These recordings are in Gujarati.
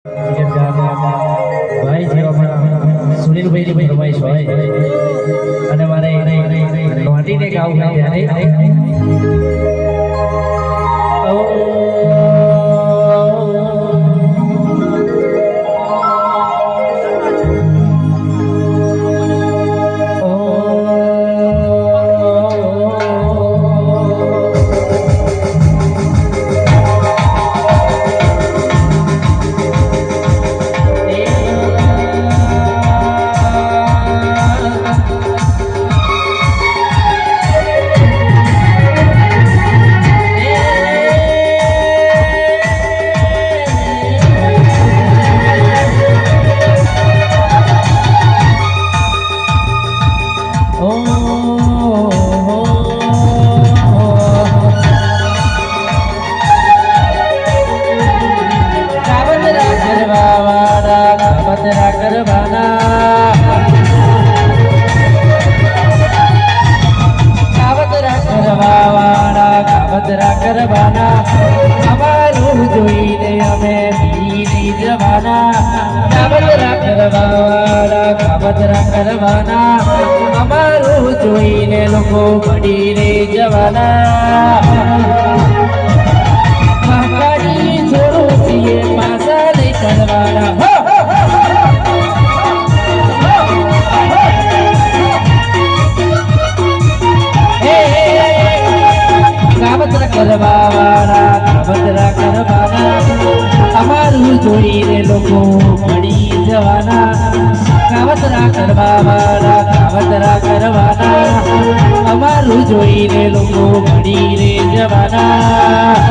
ભાઈ છે અમારા સુનિલભાઈ ની ફરમાઈશ હોય અને મારે લોટીને ગાવું હોય ત્યારે અમારું જોઈને લોકો પડી રે જવાના મહાકાળી છોડો છીએ પાછા લઈ ચડવાના કાવતરા કરવાના અમારું જોઈને લોકો પડી જવાના કાવતરા કરવાના અમારું જોઈને લોકો પડી રે જવાના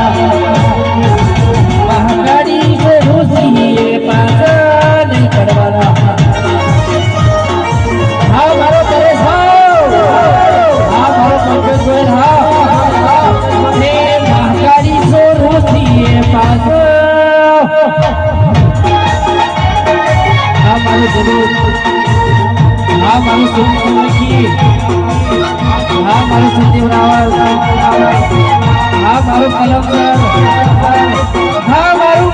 મહાકાળી છીએ પાછા નહીં પડવાના હા મારો પરેશ હા મારો પંકજ હા મહાકાળી સ્વરૂપ છીએ પાછા હા મારું જરૂર હા મારું સુખી હા મારું સંજીવ રાવલ હા મારું કલમસર હા મારું